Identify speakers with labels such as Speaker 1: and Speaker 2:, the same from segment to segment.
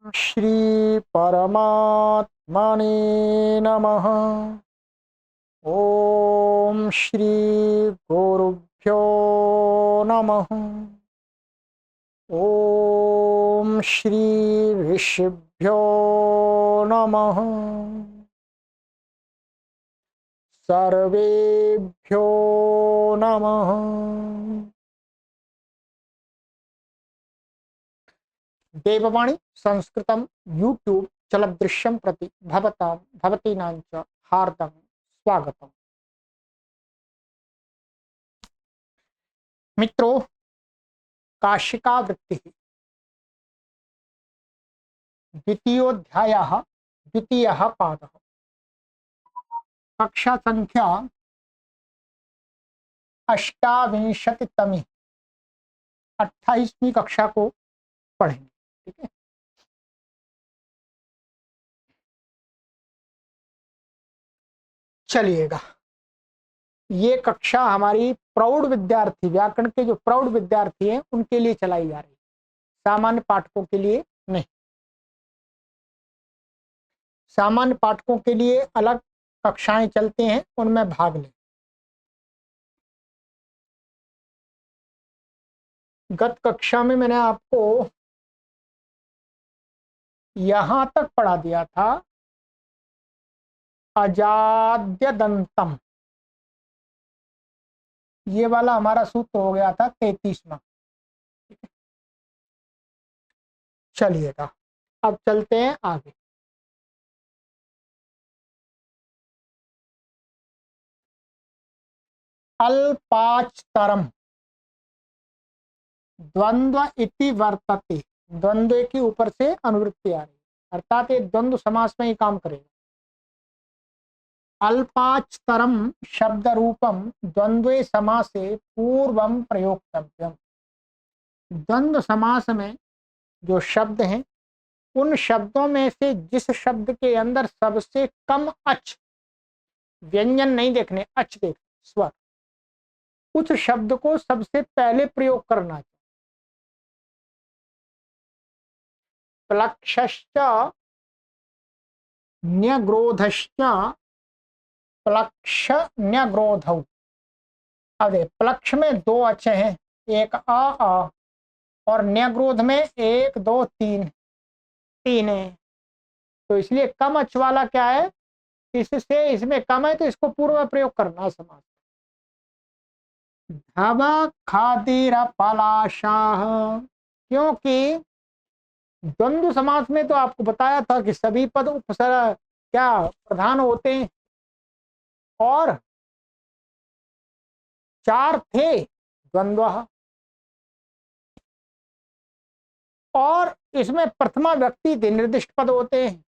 Speaker 1: श्री परमात्मने नमः। ओम श्री गुरुभ्यो नमः। ओम श्री ऋषिभ्यो नमः। सर्वेभ्यो नमः। देववाणी संस्कृतम यूट्यूब चलदृश्यम प्रति भवतां भवतीनां च हार्दं स्वागतम। मित्रों, काशिका वृत्ति द्वितीयोऽध्यायः द्वितीयः पादः। कक्षा संख्या 28वीं 28वीं कक्षा को पढ़ेंगे। ठीक है, चलिएगा। ये कक्षा हमारी प्रौढ़ विद्यार्थी, व्याकरण के जो प्रौढ़ विद्यार्थी हैं उनके लिए चलाई जा रही है, सामान्य पाठकों के लिए नहीं। सामान्य पाठकों के लिए अलग कक्षाएं चलते हैं, उनमें भाग लें। गत कक्षा में मैंने आपको यहां तक पढ़ा दिया था, अजाद्य दंतम। ये वाला हमारा सूत्र हो गया था 33वां। चलिएगा, अब चलते हैं आगे। अल्पाचतरम द्वंद्व इति वर्तते। द्वंद्व के ऊपर से अनुवृत्ति आ रही है, अर्थात ये द्वंद्व समास में ही काम करेगा। अल्पाचतरम शब्द रूपम द्वंद्वे समासे पूर्वम प्रयोक्तव्यम। द्वंद्व समास में जो शब्द हैं, उन शब्दों में से जिस शब्द के अंदर सबसे कम अच, व्यंजन नहीं देखने, अच देख, स्वर, उस शब्द को सबसे पहले प्रयोग करना चाहिए। प्लक्षश्च न्यग्रोधश्च प्लक्ष न्यग्रोधौ। अब प्लक्ष में दो अच्छे हैं, एक आ और न्यग्रोध में 1 2 3 तीन है। तो इसलिए कम अच वाला क्या है, इससे इसमें कम है तो इसको पूर्व में प्रयोग करना समास। धब खातिर पलाशाह, क्योंकि द्वंद्व समास में तो आपको बताया था कि सभी पद उपसर्ग क्या प्रधान होते हैं, और 4 थे द्वंद्व, और इसमें प्रथमा व्यक्ति थे, निर्दिष्ट पद होते हैं।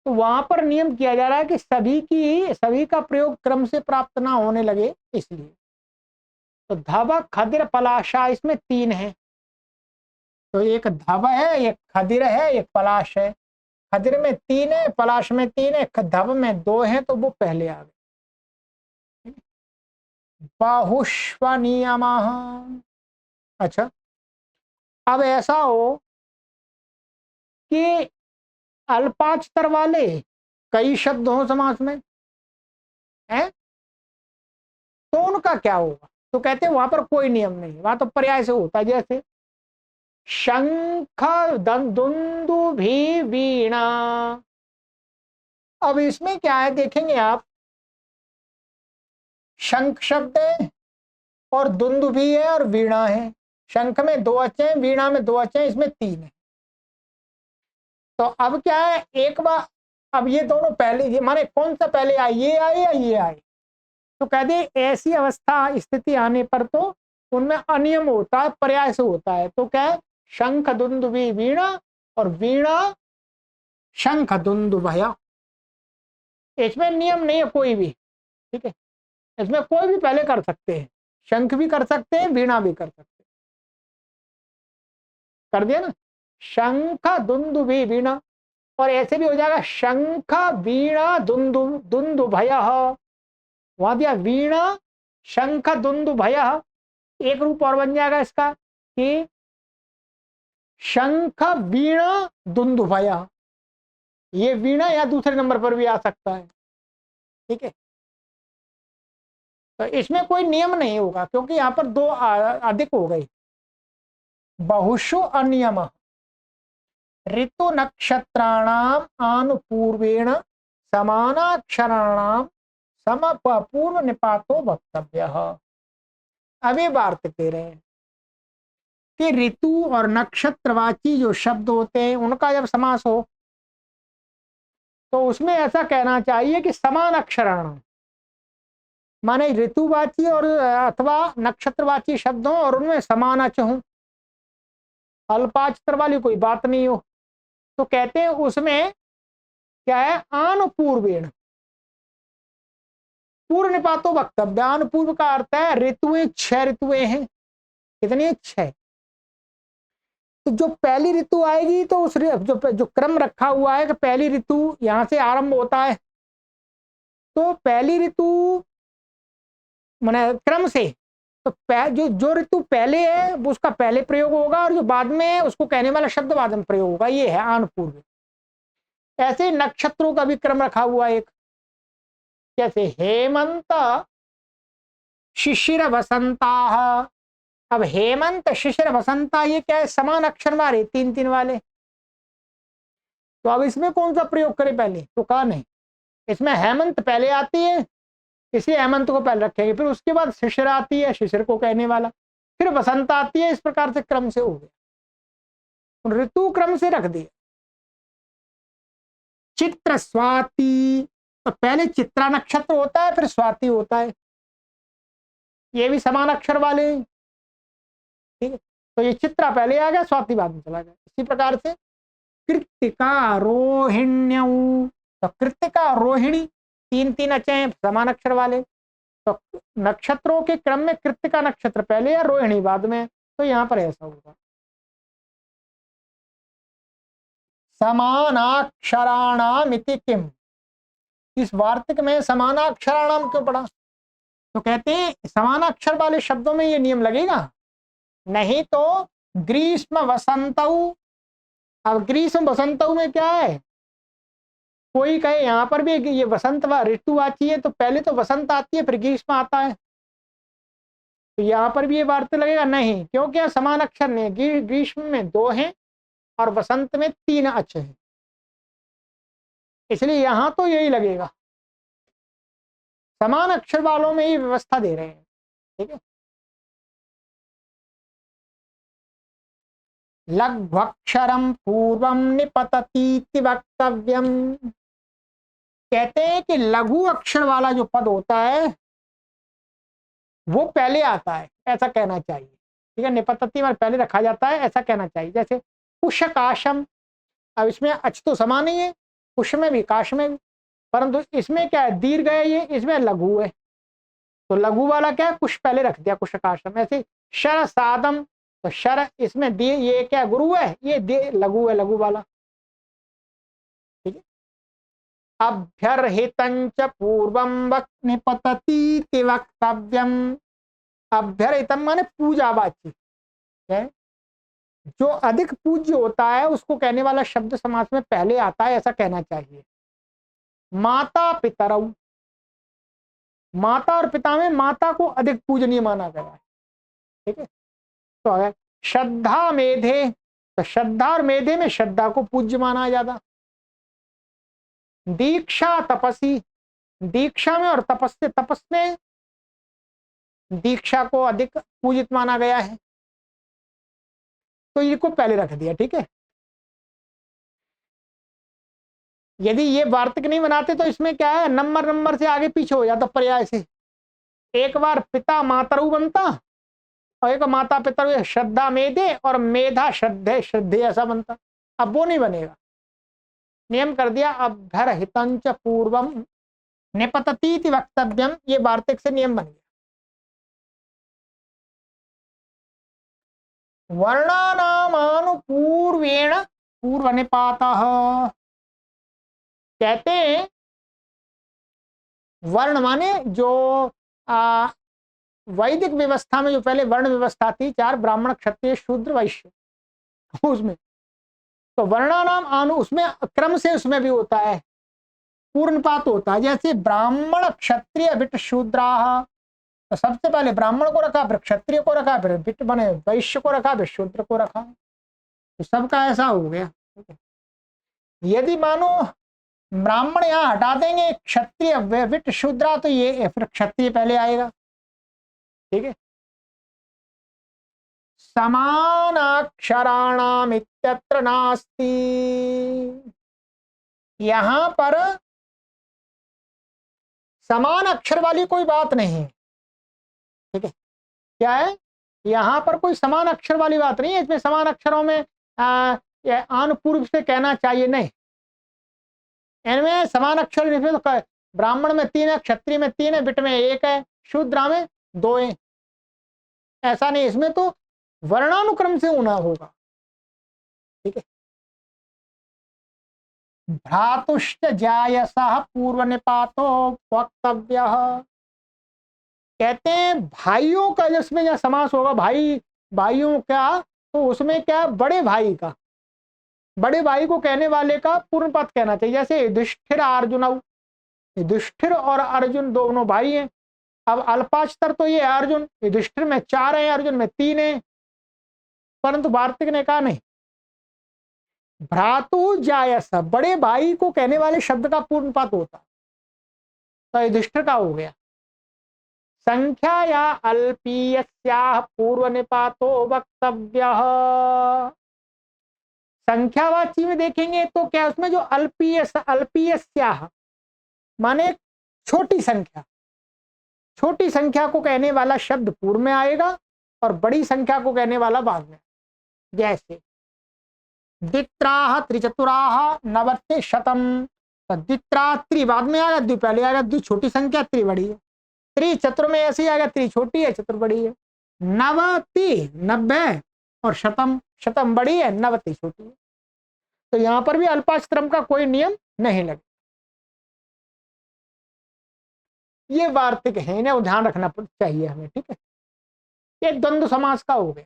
Speaker 1: तो वहां पर नियम किया जा रहा है कि सभी का प्रयोग क्रम से प्राप्त ना होने लगे, इसलिए। तो धब खदिर पलाशा, इसमें 3 है। तो एक धब है, एक खदिर है, एक पलाश है। खदिर में 3 है, पलाश में 3 है, धब में 2 है, तो वो पहले आ गए। बाहुष्व नियम। अच्छा, अब ऐसा हो कि अल्पाक्षर वाले कई शब्द हो समास में है, तो उनका क्या होगा? तो कहते हैं वहां पर कोई नियम नहीं, वहां तो पर्याय से होता है। जैसे शंख दुंदुभि वीणा। अब इसमें क्या है देखेंगे आप, शंख शब्द है और दुंदुभि है और वीणा है। शंख में 2 अच्छे हैं, वीणा में 2 अच्छे हैं, इसमें 3 है। तो अब क्या है, एक बार अब ये दोनों पहले, ये माने कौन सा पहले आए, ये आए या ये आए? तो कहते ऐसी अवस्था स्थिति आने पर तो उनमें अनियम होता है, पर्याय से होता है। तो क्या है, शंख दुंदुभि वीणा और वीणा शंख दुंदुभया। इसमें नियम नहीं है कोई भी, ठीक है। इसमें कोई भी पहले कर सकते हैं, शंख भी कर सकते हैं, वीणा भी कर सकते हैं। कर दिया ना, शंख दुंदुभि वीणा। और ऐसे भी हो जाएगा शंख वीणा दुंदुभय। वहां दिया वीणा शंख दुंदुभय। एक रूप और बन जाएगा इसका कि शंख वीणा दुंदुभया, ये वीणा या दूसरे नंबर पर भी आ सकता है। ठीक है, तो इसमें कोई नियम नहीं होगा क्योंकि यहाँ पर दो अधिक हो गई। बहुषु अनियम ऋतु नक्षत्राणाम आनुपूर्वेण समानाक्षराणाम समपूर्व निपातो वक्तव्य। अभी वार्त कह रहे हैं कि ऋतु और नक्षत्रवाची जो शब्द होते हैं उनका जब समास हो तो उसमें ऐसा कहना चाहिए कि समान अक्षराणाम, माने ऋतुवाची और अथवा नक्षत्रवाची शब्द हो और उनमें समान अच हो, अल्पाक्षर वाली कोई बात नहीं हो। तो कहते हैं उसमें क्या है, आनुपूर्वेण, पूर्व निपातो वक्तव्य। अनुपूर्व का अर्थ है ऋतुएं, 6 ऋतुएं हैं। कितनी? 6। तो जो पहली ऋतु आएगी तो उस जो क्रम रखा हुआ है कि पहली ऋतु यहां से आरंभ होता है, तो पहली ऋतु माने क्रम से तो जो ऋतु पहले है उसका पहले प्रयोग होगा और जो बाद में है उसको कहने वाला शब्द बाद में प्रयोग होगा। ये है अनुपूर्व। ऐसे नक्षत्रों का भी क्रम रखा हुआ एक, जैसे हेमंत शिशिर वसंता। अब हेमंत शिशिर वसंता ये क्या है, समान अक्षर वाले 3-3 वाले। तो अब इसमें कौन सा प्रयोग करें पहले, तो कहा नहीं, इसमें हेमंत पहले आती है इसलिए हेमंत को पहले रखेंगे, फिर उसके बाद शिशिर आती है शिशिर को कहने वाला, फिर वसंत आती है। इस प्रकार से क्रम से हो गया, ऋतु क्रम से रख दिया। चित्र स्वाति, तो पहले चित्रा नक्षत्र होता है फिर स्वाति होता है, ये भी समान अक्षर वाले। ठीक है, तो ये चित्रा पहले आ गया स्वाति बाद में चला गया। इसी प्रकार से कृत्तिका रोहिण्यऊ, तो कृत्तिका रोहिणी 3-3 अचे समान अक्षर वाले। तो नक्षत्रों के क्रम में कृत्तिका नक्षत्र पहले या रोहिणी बाद में, तो यहां पर ऐसा होगा। समानाक्षराणाम इति किम, इस वार्तिक में समानाक्षराणाम क्यों पढ़ा? तो कहते हैं समानाक्षर वाले शब्दों में ये नियम लगेगा, नहीं तो ग्रीष्म वसंतऊ। अब ग्रीष्म वसंतऊ में क्या है, कोई कहे यहां पर भी ये वसंत ऋतु आती है तो पहले तो वसंत आती है फिर ग्रीष्म आता है, तो यहां पर भी ये वार्ता लगेगा नहीं, क्योंकि समान अक्षर नहीं, ग्रीष्म में 2 हैं और वसंत में 3 अक्षर हैं, इसलिए यहां तो यही लगेगा। समान अक्षर वालों में ही व्यवस्था दे रहे हैं। ठीक है, लघ्वक्षरम पूर्वम निपततीति वक्तव्यम, कहते हैं कि लघु अक्षर वाला जो पद होता है वो पहले आता है, ऐसा कहना चाहिए। ठीक है, निपतति में पहले रखा जाता है ऐसा कहना चाहिए। जैसे कुशकाशम, अब इसमें अच तो समान ही है, कुश में भी काश में भी, परंतु इसमें क्या है दीर्घ है, ये इसमें लघु है, तो लघु वाला क्या है कुश पहले रख दिया कुशकाशम। ऐसे शर सादम, तो शर इसमें ये क्या गुरु है, ये लघु है लघु वाला। ठीक है, अभ्यर्हितंच पूर्वम निपततीति वक्तव्यम। अभ्यर्हितम माने पूजावाची है, जो अधिक पूज्य होता है उसको कहने वाला शब्द समास में पहले आता है, ऐसा कहना चाहिए। माता पितरऊ, माता और पिता में माता को अधिक पूजनीय माना गया है। ठीक है, तो अगर श्रद्धा मेधे, तो श्रद्धा और मेधे में श्रद्धा को पूज्य माना ज्यादा। दीक्षा तपसी, दीक्षा में और तपस में दीक्षा को अधिक पूजित माना गया है, तो इनको पहले रख दिया। ठीक है, यदि ये वार्तिक नहीं बनाते तो इसमें क्या है नंबर से आगे पीछे हो जाता पर्याय से, एक बार पिता मातरु बनता और एक माता पितरु, श्रद्धा मेधे और मेधा श्रद्धे श्रद्धे ऐसा बनता। अब वो नहीं बनेगा, नियम कर दिया अभ्यर्हितंच पूर्वम निपततीति वक्तव्यम, ये वार्तिक से नियम बन गया। वर्णानामानुपूर्वेण पूर्व निपातः, कहते हैं वर्ण माने जो वैदिक व्यवस्था में जो पहले वर्ण व्यवस्था थी 4 ब्राह्मण क्षत्रिय शूद्र वैश्य, उसमें तो वर्णानाम आनु उसमें क्रम से उसमें भी होता है, पूर्णपात होता है। जैसे ब्राह्मण क्षत्रिय विट शूद्राह, तो सबसे पहले ब्राह्मण को रखा, फिर क्षत्रिय को रखा, फिर विट बने वैश्य को रखा, फिर शूद्र को रखा, तो सबका ऐसा हो गया। यदि मानो ब्राह्मण यहाँ हटा देंगे, क्षत्रिय विट शूद्रा, तो ये फिर क्षत्रिय पहले आएगा। ठीक है, समानाक्षराणाम इत्यत्र नास्ति, यहां पर समान अक्षर वाली कोई बात नहीं। ठीक है, क्या है, यहां पर कोई समान अक्षर वाली बात नहीं है। इसमें समान अक्षरों में आन पूर्व से कहना चाहिए, नहीं, इनमें समान अक्षर तो ब्राह्मण में 3 है, क्षत्रिय में 3 है, विट में 1 है, शूद्र में 2 है, ऐसा नहीं। इसमें तो वर्णानुक्रम से होना होगा। ठीक है, भ्रातुश्च जायसः पूर्व निपातो वक्तव्य, कहते हैं भाइयों का जिसमें जब समास होगा, भाई भाइयों का, तो उसमें क्या, बड़े भाई का, बड़े भाई को कहने वाले का पूर्ण पद कहना चाहिए। जैसे युधिष्ठिर अर्जुन, युधिष्ठिर और अर्जुन दोनों भाई हैं। अब अल्पाक्षर तो ये अर्जुन, युधिष्ठिर में 4 है, अर्जुन में 3 है, परंतु वार्तिक ने कहा नहीं, भ्रातु जायस, बड़े भाई को कहने वाले शब्द का पूर्ण पद होता, तो युधिष्ठिर का हो गया। संख्या या अल्पीयस्याः पूर्व निपातो वक्तव्य, संख्यावाची में देखेंगे तो क्या उसमें जो अल्पीयस्याः माने छोटी संख्या, छोटी संख्या को कहने वाला शब्द पूर्व में आएगा और बड़ी संख्या को कहने वाला बाद में। जैसे द्वित्राः त्रिचतुराः नवत्ते शतम, तो द्वित्रा त्रि बाद में आएगा, द्वि पहले आएगा, द्वि छोटी संख्या, त्रि बड़ी है। त्रि चतुर में ऐसे आएगा, त्रि छोटी है, चतुर बड़ी है। नवति 90 और शतम, शतम बड़ी है, नवति छोटी है। तो यहां पर भी अल्पाक्षरम का कोई नियम नहीं लगे, ये वार्तिक है, इन्हें ध्यान रखना चाहिए हमें। ठीक है, ये द्वंद्व समास का हो गया।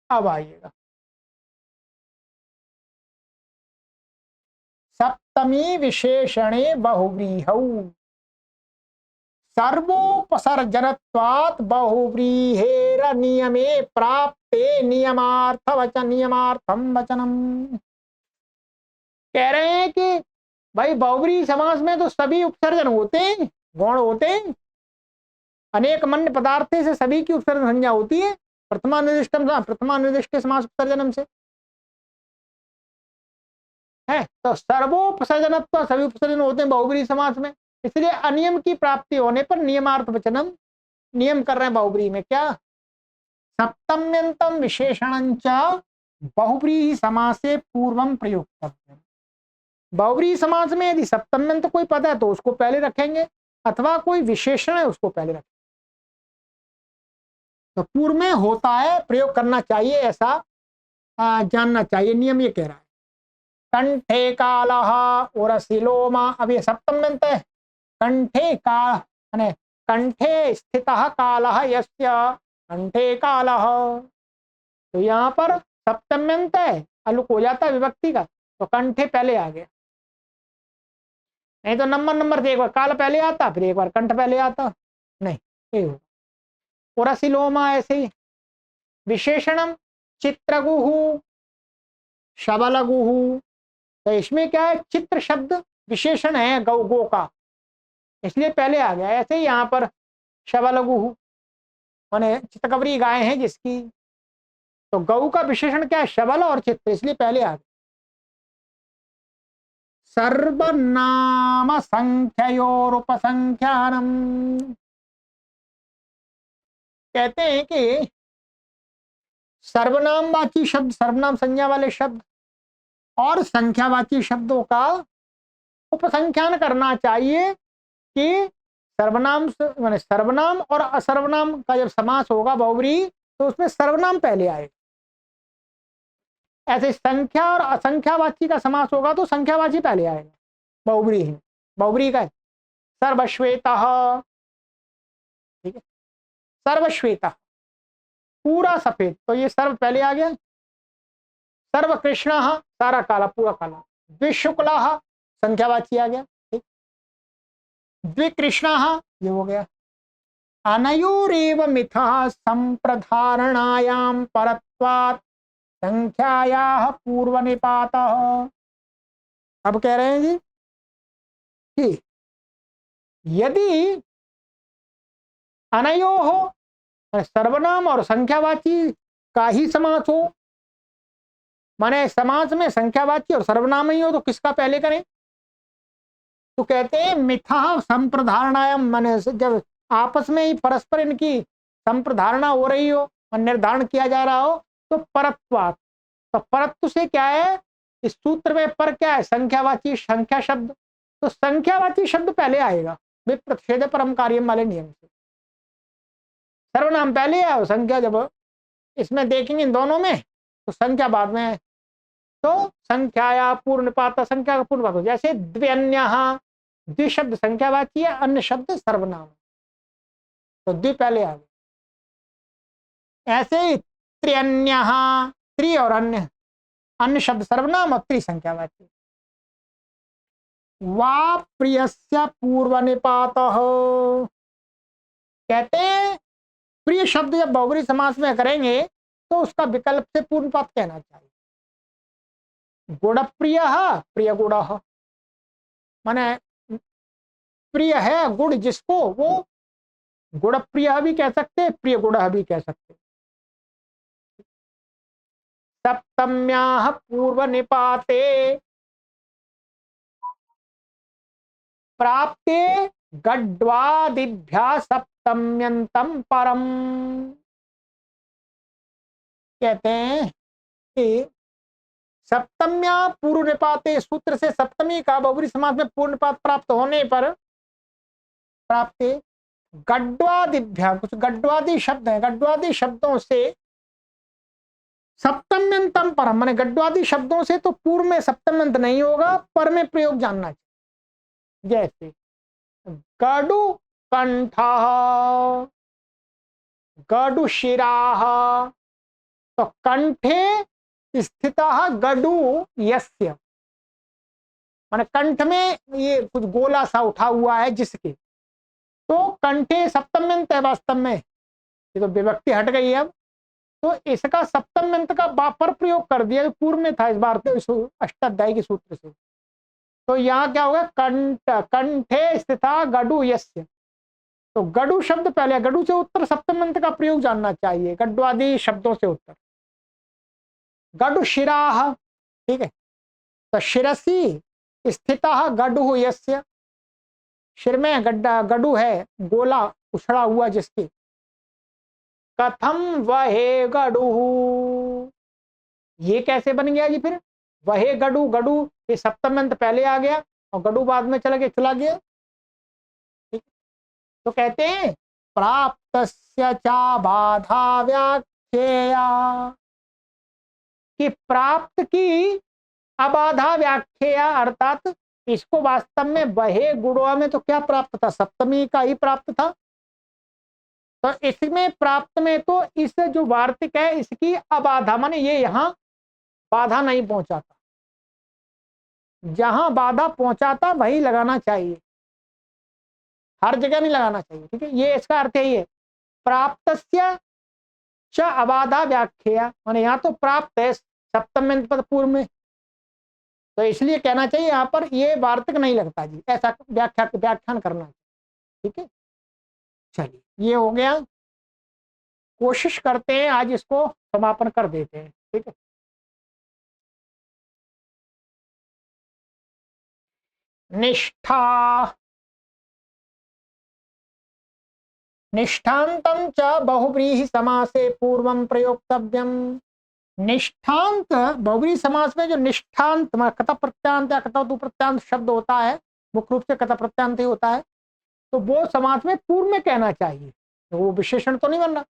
Speaker 1: अब आइएगा सप्तमी विशेषणे बहुव्रीहौ, सर्वोपसर्जनत्वात् बहुव्रीहेर नियमे प्राप्ते नियमार्थम वचनम। कह रहे हैं कि भाई बहुव्रीहि समास में तो सभी उपसर्जन होते हैं, गौण होते हैं, अनेक मन्य पदार्थ से सभी की उपसर्जन संज्ञा होती है, प्रथमा निर्दिष्ट समास उपसर्जनम से है। तो सर्वोपसर्जनत्व, सभी उपसर्जन होते हैं बहुव्रीहि समास में, इसलिए अनियम की प्राप्ति होने पर नियमार्थ वचनम, नियम कर रहे हैं बहुव्रीहि में। क्या, सप्तम्यंतम विशेषणंच बहुव्रीहि समासे पूर्वम प्रयुक्तव्यम, बहुव्रीहि समास में यदि सप्तम्यंत कोई पद है तो उसको पहले रखेंगे, अथवा कोई विशेषण है उसको पहले रखेंगे, तो पूर्व में होता है, प्रयोग करना चाहिए, ऐसा जानना चाहिए, नियम ये कह रहा है। कंठे कालः उरसिलोमा, अब ये सप्तम्यंत है, कंठे का कंठे स्थितः कालः यस्य कंठे कालः, तो यहाँ पर सप्तम्यंत है, अलुक हो जाता है विभक्ति का, तो कंठे पहले आ गया। नहीं तो नंबर से एक बार काल पहले आता, फिर एक बार कंठ पहले आता, नहीं ये होगा। उरसिलोमा ऐसे ही। विशेषणम चित्रगुहु शबलगुहु, तो इसमें क्या है, चित्र शब्द विशेषण है गौ, गो का, इसलिए पहले आ गया। ऐसे ही यहाँ पर शबलगुहु माने चितकबरी गाय है जिसकी, तो गौ का विशेषण क्या है, शबल और चित्र, इसलिए पहले आ गया। सर्वनाम संख्योरुपसंख्यानम, कहते हैं कि सर्वनामवाची शब्द, सर्वनाम संज्ञा वाले शब्द और संख्यावाची शब्दों का उपसंख्यान करना चाहिए, कि सर्वनाम माने सर्वनाम और असर्वनाम का जब समास होगा बहुव्रीहि, तो उसमें सर्वनाम पहले आएगा। ऐसे संख्या और असंख्यावाची का समास होगा तो संख्यावाची पहले आएगा बहुव्रीहि। बहुव्रीहि का सर्वश्वेतः, ठीक है, सर्वश्वेतः पूरा सफेद, तो ये सर्व पहले आ गया, सर्व कृष्ण सारा काला पूरा काला, द्विशुक्ला संख्यावाची आ गया, ठीक, द्विकृष्ण ये हो गया, अनयोरेव मिथा संप्रधारणायाम परत्वात् संख्यायाः पूर्व निपातः। अब कह रहे हैं जी कि यदि अनयो हो सर्वनाम और संख्यावाची का ही समास हो, माने समास में संख्यावाची और सर्वनाम ही हो, तो किसका पहले करें? तो कहते हैं मिथा संप्रधारणायाम, माने जब आपस में ही परस्पर इनकी संप्रधारणा हो रही हो और निर्धारण किया जा रहा हो, तो परत्वात्, तो परत्व से क्या है इस सूत्र में? पर क्या है? संख्यावाची, संख्या शब्द, तो संख्यावाची शब्द पहले आएगा प्रतिषेध परम कार्यम वाले नियम से, सर्वनाम पहले है और संख्या जब इसमें देखेंगे इन दोनों में तो संख्या बाद में है, तो संख्याया पूर्ण पाता, संख्या का पूर्ण पाता, जैसे द्व्यन्य, द्वि शब्द संख्यावाची है, अन्य शब्द सर्वनाम, तो द्वि पहले आ गए। ऐसे ही त्र्यन्य, त्रि और अन्य, अन्य शब्द सर्वनाम और त्रि संख्यावाची। वा प्रियस्य पूर्व निपातः, कहते हैं प्रिय शब्द जब बहुब्री समास में करेंगे तो उसका विकल्प से पूर्ण पात कहना चाहिए। गुण प्रिय, प्रिय गुण, माने प्रिय है गुण जिसको, वो गुण प्रिय भी कह सकते, प्रिय गुण भी कह सकते। सप्तम्याः पूर्व निपाते प्राप्ते गड्वादिभ्या सप्तम्यंतम परम, कहते हैं कि सप्तम्या पूर्व निपाते सूत्र से सप्तमी का बहुब्री समास में पूर्ण निपात प्राप्त होने पर प्राप्ते गड्वादिभ्या, कुछ गड्वादि शब्द है, गड्वादि शब्दों से सप्तम्यंतम परम, माने गड्वादि शब्दों से तो पूर्व में सप्तम्यंत नहीं होगा, पर में प्रयोग जानना चाहिए। जैसे गडु कंठ, गडु शिराः, तो कंठे स्थितः गडु यस्य, माने कंठ में ये कुछ गोला सा उठा हुआ है जिसके, तो कंठे सप्तम्यंत है वास्तव में, ये तो विभक्ति हट गई है अब, तो इसका सप्तम्यंत का पर प्रयोग कर दिया जो पूर्व में था इस बार अष्टाध्यायी के सूत्र से, तो यहाँ क्या होगा? कंठ, कंठे स्थिता गडु यस्य, तो गडु शब्द पहले, गडु से उत्तर सप्तम्यंत का प्रयोग जानना चाहिए, गड्वादि शब्दों से उत्तर। गडु शिराः, ठीक है, तो शिरसी स्थितः गडु यस्य, शिर में गड्ढा गडु है गोला उछड़ा हुआ जिसके, कथम वहे गडु, ये कैसे बन गया जी? फिर वहे गडु, गडु ये सप्तम्यंत पहले आ गया और गडु बाद में चला गया, ठीक, तो कहते हैं प्राप्तस्य चा बाधा व्याख्या, कि प्राप्त की अबाधा व्याख्या, अर्थात इसको वास्तव में वहे गुणों में तो क्या प्राप्त था? सप्तमी का ही प्राप्त था, तो इसमें प्राप्त में तो इस जो वार्तिक है इसकी अबाधा, माने ये यहां बाधा नहीं पहुंचाता, जहां बाधा पहुंचाता वही लगाना चाहिए, हर जगह नहीं लगाना चाहिए, ठीक है, ये इसका अर्थ है। प्राप्तस्य च अबाधा व्याख्या, माने यहाँ तो प्राप्त है सप्तम्यंत पद पूर्व में, तो इसलिए कहना चाहिए यहाँ पर ये वार्तिक नहीं लगता जी, ऐसा व्याख्यान करना चाहिए, ठीक है। चलिए ये हो गया, कोशिश करते हैं आज इसको समापन कर देते हैं, ठीक है। निष्ठा, निष्ठांतं च बहुव्रीहि समासे पूर्वं प्रयोक्तव्यम, निष्ठांत बहुव्रीहि समास में जो निष्ठांत कत प्रत्यांत या कत प्रत्यांत शब्द होता है, मुख्य रूप से कत प्रत्यांत ही होता है, तो वो समास में पूर्व में कहना चाहिए, तो वो विशेषण तो नहीं बन रहा,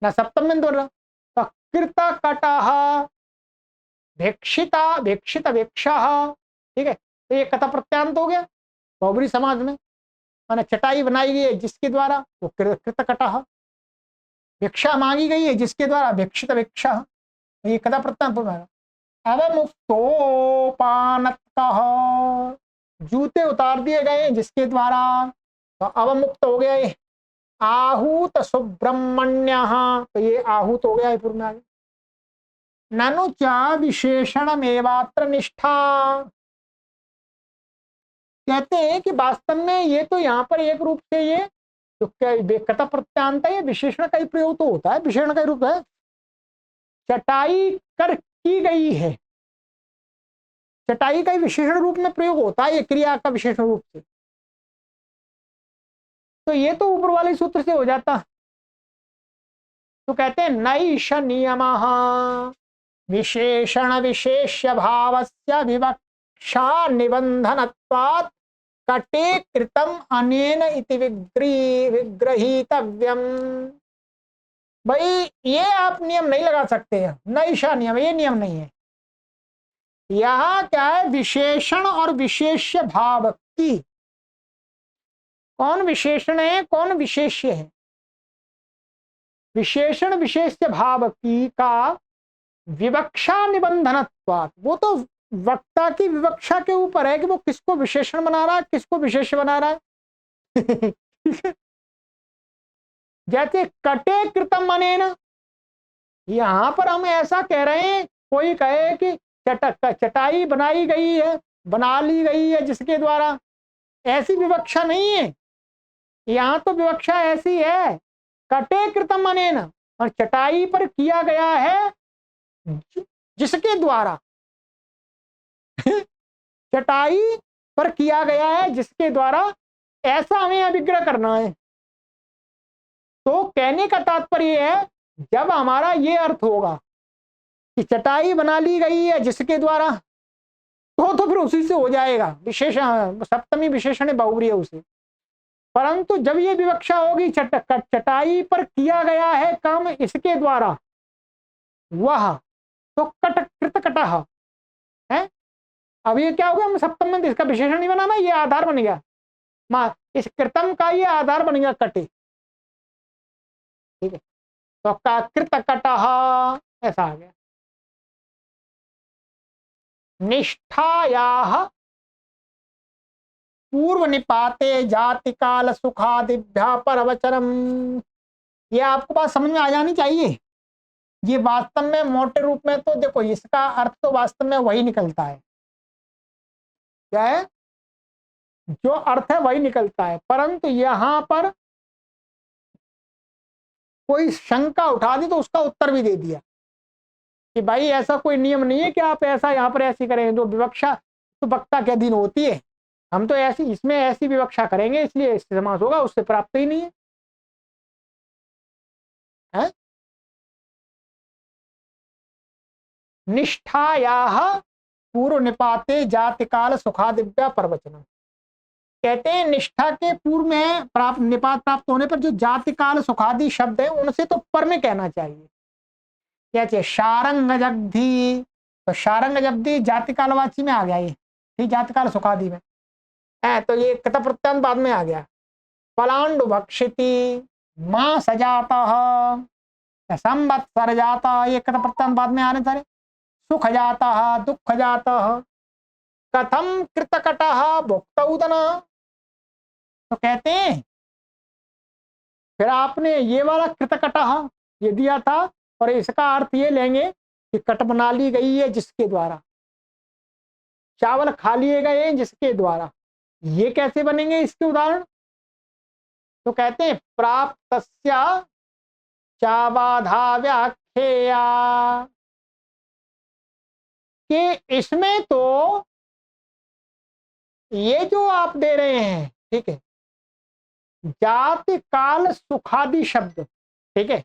Speaker 1: ना सप्तम्यंत बन रहा, तो कृत कटः भेक्षिता भेक्षित वेक्षः, ठीक है, तो ये कत प्रत्यांत हो गया बहुव्रीहि समास में, माने चटाई बनाई गई है जिसके द्वारा वो कृत कटः, भिक्षा मांगी गई है जिसके द्वारा भिक्षित भिक्षा, ये कदा प्रत्यांत अवमुक्तोपानतः, जूते उतार दिए गए जिसके द्वारा, तो अवमुक्त हो गया ये। आहूत सुब्रह्मण्य, तो ये आहूत हो गया है पूर्व में आगे। ननु च विशेषणमेवात्र निष्ठा, कहते हैं कि वास्तव में ये तो यहाँ पर एक रूप से ये तो क्या कटा प्रत्यांत है, विशेषण का ही प्रयोग तो होता है, विशेषण का ही रूप है। चटाई कर की गई है, चटाई का ही विशेषण रूप में प्रयोग होता है, ये क्रिया का विशेषण रूप से। तो ये तो ऊपर वाले सूत्र से हो जाता। तो कहते हैं नैष नियमः विशेषण विशेष्य भावस्य विवक्षा निबंधनत्वात् कटे कृतम अनेन इति विग्रहीतव्यम। भाई ये आप नियम नहीं लगा सकते हैं, नैषा नियम, ये नियम नहीं है। यहां क्या है, विशेषण और विशेष्य भाव की, कौन विशेषण है कौन विशेष्य है, विशेषण विशेष्य भाव की का विवक्षा निबंधनत्वात्, वो तो वक्ता की विवक्षा के ऊपर है कि वो किसको विशेषण बना रहा है किसको विशेष्य बना रहा है। जैसे कटे कृतम अनेन, यहां पर हम ऐसा कह रहे हैं, कोई कहे कि चटाई बनाई गई है, बना ली गई है जिसके द्वारा, ऐसी विवक्षा नहीं है। यहां तो विवक्षा ऐसी है, कटे कृतम अनेन, और चटाई पर किया गया है जिसके द्वारा। चटाई पर किया गया है जिसके द्वारा, ऐसा हमें अभिग्रह करना है। तो कहने का तात्पर्य है, जब हमारा ये अर्थ होगा कि चटाई बना ली गई है जिसके द्वारा, तो फिर उसी से हो जाएगा विशेषण, सप्तमी विशेषण बहुव्रीहि है उसे। परंतु जब ये विवक्षा होगी चटाई पर किया गया है काम इसके द्वारा, वह तो कृत कटः है। अब ये क्या होगा, हम सप्तम में इसका विशेषण नहीं बनाना, ये आधार बन गया, इस कृतम का ये आधार बन गया कटे, ठीक है। तो कृत कटः ऐसा आ गया। निष्ठायाः पूर्व निपाते जाति काल सुखादिभ्या परवचनम, ये आपको बात समझ में आ जानी चाहिए। ये वास्तव में मोटे रूप में तो देखो, इसका अर्थ तो वास्तव में वही निकलता है, क्या है, जो अर्थ है वही निकलता है। परंतु यहां पर कोई शंका उठा दी तो उसका उत्तर भी दे दिया कि भाई ऐसा कोई नियम नहीं है कि आप ऐसा यहाँ पर ऐसी करेंगे, जो विवक्षा तो वक्ता के अधीन होती है, हम तो ऐसी इसमें ऐसी विवक्षा करेंगे इसलिए इससे समास होगा, उससे प्राप्त ही नहीं है, है? निष्ठायाः पूर्व निपाते जाति काल सुखादिव्या प्रवचन, कहते हैं निष्ठा के पूर्व में प्राप्त निपात प्राप्त होने पर जो जाति काल सुखादि शब्द है उनसे तो पर में कहना चाहिए। क्या चाहिए, शारंग जगधी, तो शारंग जगधी जाति कालवाची में आ गया, ये ठीक, जाति काल सुखादि में है, तो ये कथा प्रत्यांत बाद में आ गया। पलांडु भक्षिति मां सजाता संवत्सर जाता, ये कथा प्रत्यांत बाद में आने सारे। सुख जाता दुख जाता कथम कृतकटः भुक्तौदन, तो कहते हैं फिर आपने ये वाला कृतकटः ये दिया था, और इसका अर्थ ये लेंगे कि कट बना ली गई है जिसके द्वारा, चावल खा लिए गए जिसके द्वारा। ये कैसे बनेंगे इसके उदाहरण, तो कहते हैं प्राप्त चाबाधा व्याख्या, कि इसमें तो ये जो आप दे रहे हैं, ठीक है, जाति काल सुखादि शब्द, ठीक है,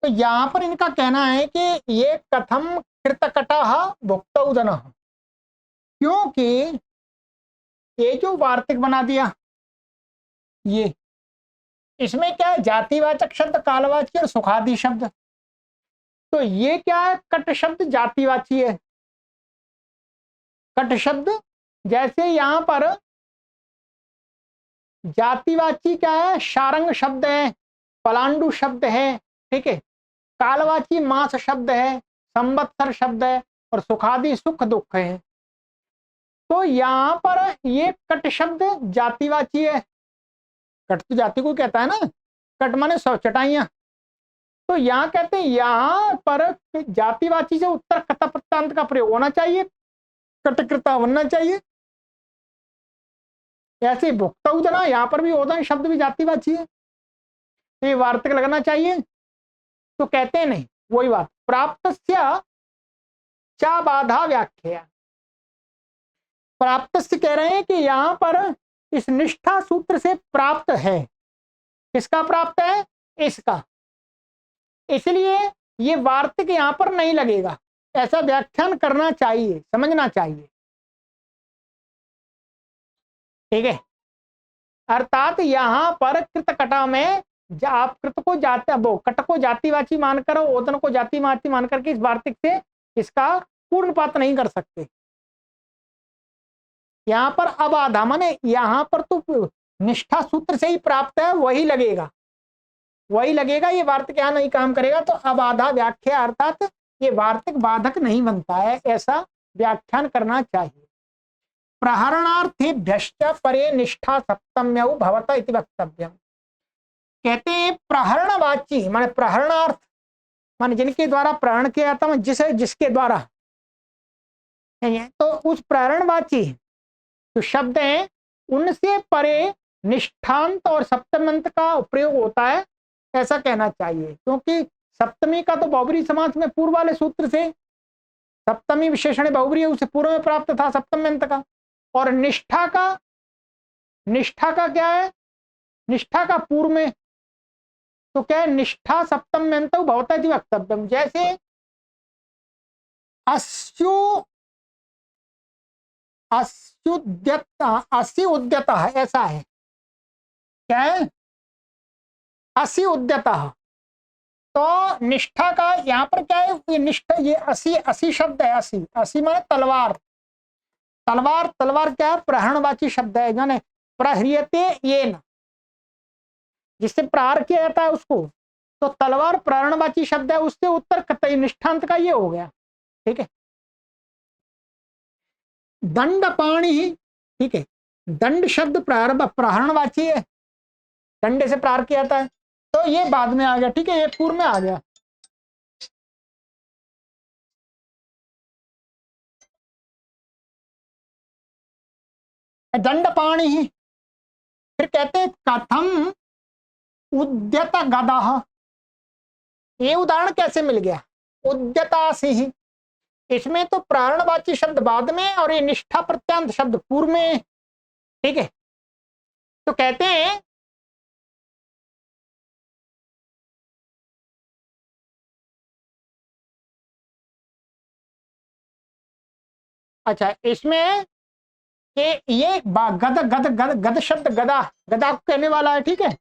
Speaker 1: तो यहां पर इनका कहना है कि ये कथम कृतकटः भुक्तौदन, क्योंकि ये जो वार्तिक बना दिया, ये इसमें क्या है, जातिवाचक शब्द कालवाची और सुखादि शब्द, तो ये क्या है, कट शब्द जातिवाची है। कट शब्द जैसे यहां पर जातिवाची क्या है, शारंग शब्द है, पलांडु शब्द है, ठीक है, कालवाची मास शब्द है, संवत्सर शब्द है, और सुखादि सुख दुख है। तो यहां पर ये कट शब्द जातिवाची है। कट तो जाति को कहता है ना, कट माने 100 चटाइयां। तो यहाँ कहते हैं यहाँ पर जातिवाची से उत्तर कता प्रत्यांत का प्रयोग होना चाहिए, कटकृता बनना चाहिए। ऐसे भुक्ता उदना, यहाँ पर भी ओदन शब्द भी जातिवाची है, तो ये वार्तिक लगना चाहिए। तो कहते हैं नहीं, वही बात, प्राप्त चा बाधा व्याख्या। प्राप्त से कह रहे हैं कि यहां पर इस निष्ठा सूत्र से प्राप्त है। किसका प्राप्त है? इसका। इसलिए ये वार्तिक यहां पर नहीं लगेगा, ऐसा व्याख्यान करना चाहिए, समझना चाहिए, ठीक है। अर्थात यहां पर कृतकटा में आप कृत को जाति, वो कट को जातिवाची मानकर और ओदन को जातिवाची मानकर के इस वार्तिक से इसका पूर्णपात नहीं कर सकते। यहां पर अबाधा माने यहां पर तो निष्ठा सूत्र से ही प्राप्त है, वही लगेगा, वही लगेगा। ये वार्तिक यहां नहीं काम करेगा। तो अबाधा व्याख्या अर्थात ये वार्तिक बाधक नहीं बनता है, ऐसा व्याख्यान करना चाहिए। प्रहरणार्थेभ्यश्च परे निष्ठा सप्तम्यौ भवत इति वक्तव्यम। कहते हैं प्रहरणवाची माने प्रहरणार्थ माने जिनके द्वारा प्रहरण किया जाता है, जिसके द्वारा, तो उस प्रहरणवाची जो शब्द हैं उनसे परे निष्ठांत और सप्तमंत का प्रयोग होता है, ऐसा कहना चाहिए। क्योंकि सप्तमी का तो बहुब्री समास में पूर्व वाले सूत्र से सप्तमी विशेषण बहुब्री है, उसे पूर्व में प्राप्त था सप्तम्यंत का। और निष्ठा का क्या है? निष्ठा का पूर्व में तो क्या है? निष्ठा सप्तम्यंत भवता इति वक्तव्यम। जैसे अस्सी उद्यत है, ऐसा है, क्या है? अस्सी उद्यत। तो निष्ठा का यहाँ पर क्या है? ये निष्ठा, ये अस्सी शब्द है। अस्सी माने तलवार। तलवार क्या है? प्रहरणवाची शब्द है, जाने प्रह्रियते येन, जिससे प्रहार किया जाता है उसको। तो तलवार प्रहरणवाची शब्द है, उससे उत्तर कतई निष्ठांत का ये हो गया, ठीक है। दंड पाणी, ठीक है, दंड शब्द प्रहरणवाची है, डंडे से प्रहार किया जाता है, तो ये बाद में आ गया, ठीक है, ये पूर्व में आ गया। दंड पाणी। फिर कहते हैं कथम उद्यत गदा। ये उदाहरण कैसे मिल गया? उद्यता सिंह, इसमें तो प्रारणवाची शब्द बाद में और ये निष्ठा प्रत्यांत शब्द पूर्व में, ठीक है। तो कहते हैं अच्छा, इसमें कि ये गद गद गद गद शब्द गदा गदा को कहने वाला है, ठीक है।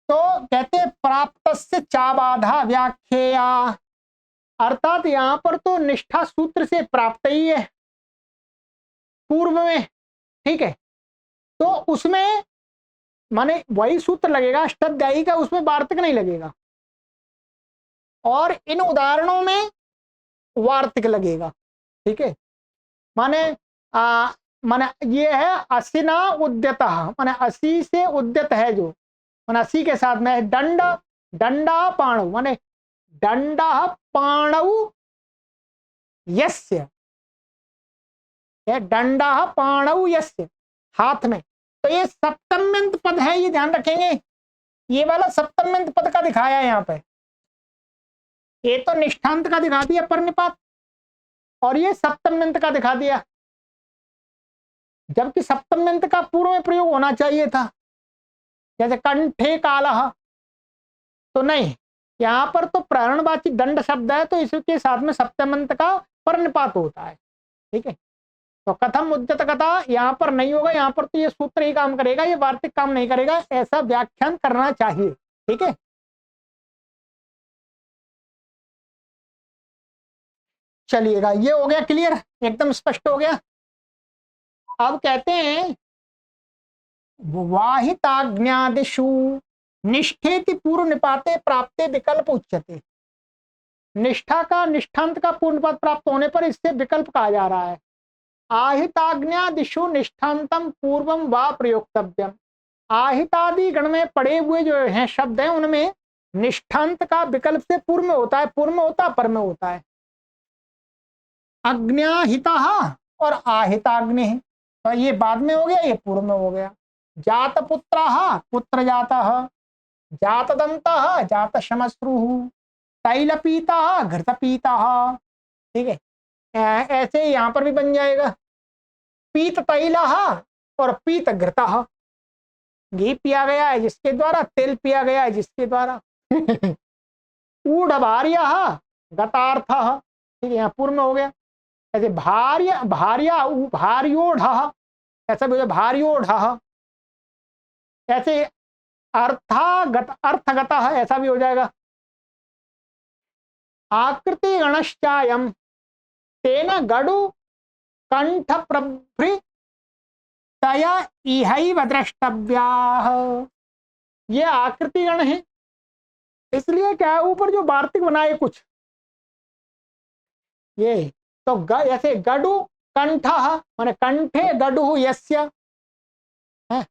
Speaker 1: तो कहते हैं प्राप्त से चा बाधा व्याख्या, अर्थात यहां पर तो निष्ठा सूत्र से प्राप्त ही है पूर्व में, ठीक है। तो उसमें माने वही सूत्र लगेगा अष्टाध्यायी का, उसमें वार्तिक नहीं लगेगा। और इन उदाहरणों में वार्तिक लगेगा, ठीक है। माने माने ये है असिना उद्यत, माने असी से उद्यत है जो, माने असी के साथ में दंड दंडा पाणु, माने दंडा पाणु यस्य, दंडा पाणु यस्य, हाथ में। तो ये सप्तम्यंत पद है, ये ध्यान रखेंगे, ये वाला सप्तम्यंत पद का दिखाया है यहाँ पे। ये तो निष्ठांत का दिखा दिया परनिपात, और ये सप्तम्यंत का दिखा दिया, जबकि सप्तम्यंत का पूर्व में प्रयोग होना चाहिए था, जैसे कंठे कालः। तो नहीं, यहाँ पर तो प्रारणवाची दंड शब्द है, तो इसके साथ में सप्तम्यंत का परनिपात होता है, ठीक है। तो कथम उद्यत कथा यहाँ पर नहीं होगा, यहाँ पर तो ये सूत्र ही काम करेगा, ये वार्तिक काम नहीं करेगा, ऐसा व्याख्यान करना चाहिए, ठीक है। चलिएगा, ये हो गया क्लियर, एकदम स्पष्ट हो गया। अब कहते हैं वाहिताज्ञादिषु निष्ठेति पूर्व निपाते प्राप्ते विकल्प उच्यते। निष्ठा का निष्ठांत का पूर्ण पद प्राप्त होने पर इससे विकल्प कहा जा रहा है। आहिताज्ञादिषु निष्ठांतम पूर्वम वा प्रयोक्तव्यम। आहितादि गण में पड़े हुए जो हैं शब्द हैं उनमें निष्ठांत का विकल्प से पूर्व में होता है, पूर्व में होता है, पर में होता है। अज्ञाहिता और आहिताग्नि, तो ये बाद में हो गया, ये पूर्व में हो गया। जात पुत्र पुत्र जाता, जात दंत जात शमश्रु, तैलपीता घृतपीता। ठीक है, ऐसे यहां पर भी बन जाएगा पीत तैल और पीत घृत। घी पिया गया है जिसके द्वारा, तेल पिया गया है जिसके द्वारा। ऊढ़ भार्य गतार्थ, ठीक है, यहाँ पूर्व में हो गया। ऐसे भार्य भार्या भार्योढ़, ऐसा भी हो जाए भार्योढ़। ऐसे अर्थागत अर्थगत ऐसा भी हो जाएगा। आकृति गणश्चायम तेन गडु कंठ प्रभृ तया इहैव द्रष्टव्याः। ये आकृति गण है, इसलिए क्या है ऊपर जो वार्तिक बनाए कुछ ये, तो ऐसे गडु कंठ माने कंठे गडु यस्य है,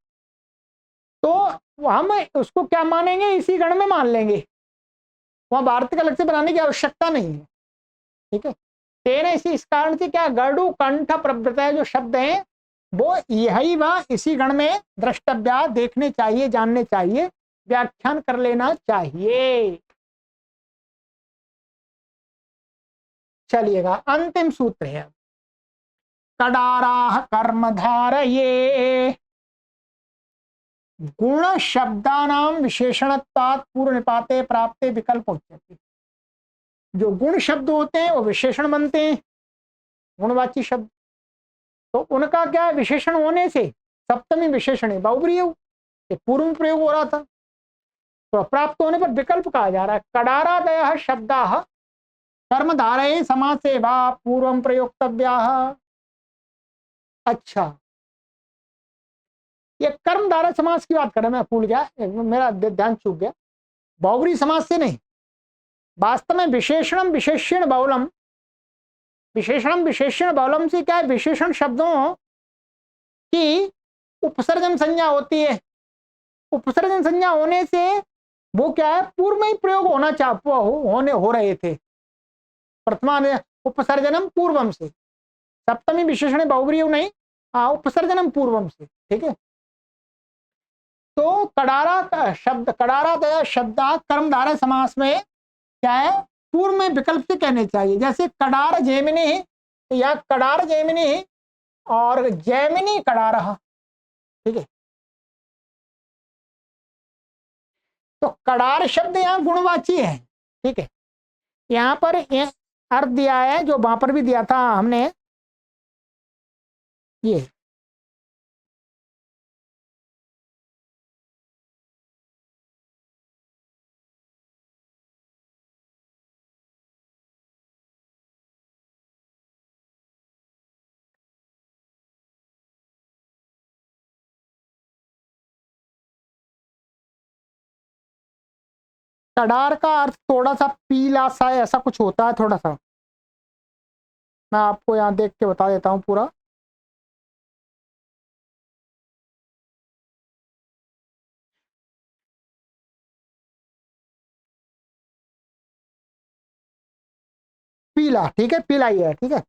Speaker 1: तो हम उसको क्या मानेंगे, इसी गण में मान लेंगे, वहां वार्तिक अलग से बनाने की आवश्यकता नहीं है। ठीक है, तेरे इस कारण से क्या गडु कंठ प्रभृत जो शब्द हैं वो यही वह इसी गण में द्रष्टव्या देखने चाहिए, जानने चाहिए, व्याख्यान कर लेना चाहिए। चलिएगा, अंतिम सूत्र है कडारा कर्मधारये गुण शब्दानाम विशेषणत्वात् पूर्व निपाते प्राप्ते विकल्प उच्यते। जो गुण शब्द होते हैं वो विशेषण बनते हैं, गुणवाची शब्द, तो उनका क्या है विशेषण होने से सप्तमी विशेषण है बहुब्रीहि, पूर्व में प्रयोग हो रहा था, तो प्राप्त होने पर विकल्प कहा जा रहा है। कडारादयः शब्दाः कर्मधारये समासे वा पूर्वं प्रयोक्तव्याः। अच्छा, ये कर्मधारय समास की बात करें, मैं भूल गया, मेरा ध्यान चूक गया, बहुब्रीहि समास से नहीं, वास्तव में विशेषणम विशेषण बहुलम, विशेषणम विशेषण बहुलम से क्या है विशेषण शब्दों की उपसर्जन संज्ञा होती है। उपसर्जन संज्ञा होने से वो क्या है पूर्व में ही प्रयोग होना होने हो रहे थे, प्रथमा उपसर्जनम पूर्वम से, सप्तमी विशेषण बहुब्रीहि नहीं, उपसर्जनम पूर्वम से। ठीक है, तो कडारा शब्द कडारादय शब्द कर्मधारय समास में क्या है पूर्व में विकल्प से कहने चाहिए, जैसे कडार जैमिनी या कडार जैमिनी और जैमिनी कडार। ठीक है, तो कडार शब्द यहाँ गुणवाची है। ठीक है, यहाँ पर अर्थ दिया है जो वहां पर भी दिया था हमने, ये कडार का अर्थ थोड़ा सा पीला सा ऐसा कुछ होता है, थोड़ा सा मैं आपको यहाँ देख के बता देता हूँ पूरा। पीला, ठीक है, पीला ही है। ठीक है,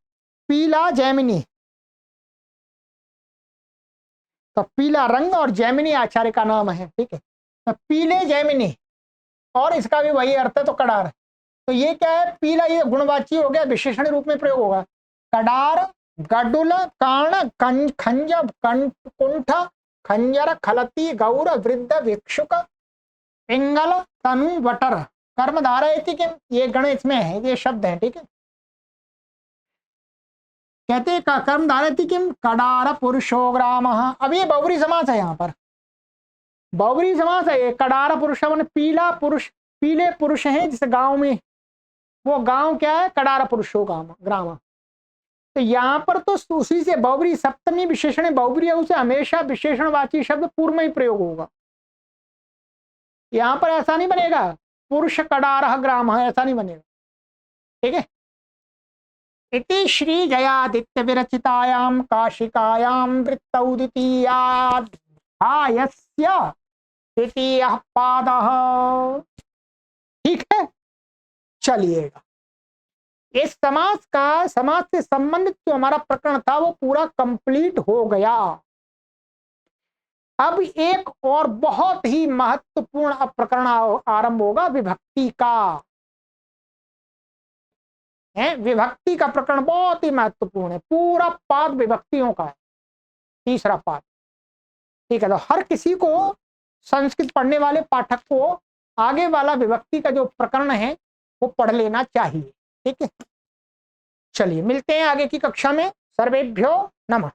Speaker 1: पीला जैमिनी, तो पीला रंग और जैमिनी आचार्य का नाम है। ठीक है, तो पीले जैमिनी, और इसका भी वही अर्थ है, तो कडार, तो ये क्या है पीला, ये गुणवाची हो गया, विशेषण रूप में प्रयोग होगा। कडार गडुल कर्ण खंज कुंठ खंजर खलती गौर वृद्ध भिक्षुक पिंगल तनु वटर कर्मधारयति किम, ये गण इसमें है, ये शब्द है। ठीक है, कहते कर्मधारयति किम कडार पुरुषो ग्राम। अब ये बहुब्रीहि समास है, यहाँ पर बहुब्रीहि समास है। ये कडार पुरुष पीला पुरुष, पीले पुरुष हैं जिस गांव में वो गांव क्या है, कडार पुरुषो ग्राम। तो यहां पर तो उसी से बहुब्री सप्तमी विशेषण बहुब्री है, उसे हमेशा विशेषणवाची शब्द पूर्व में ही प्रयोग होगा। यहां पर ऐसा नहीं बनेगा पुरुष कडार ग्राम, ऐसा नहीं बनेगा। ठीक है। इति श्री जयादित्य विरचितायां काशिकायां वृत्तौ द्वितीयाध्यायस्य द्वितीयः पादः। ठीक है, चलिएगा। इस समाज से संबंधित जो हमारा प्रकरण था वो पूरा कंप्लीट हो गया। अब एक और बहुत ही महत्वपूर्ण प्रकरण आरंभ होगा, विभक्ति का। है, विभक्ति का प्रकरण बहुत ही महत्वपूर्ण है, पूरा पाद विभक्तियों का है, तीसरा पाद। ठीक है, तो हर किसी को, संस्कृत पढ़ने वाले पाठक को आगे वाला विभक्ति का जो प्रकरण है वो पढ़ लेना चाहिए। ठीक है, चलिए मिलते हैं आगे की कक्षा में। सर्वेभ्यो नमः।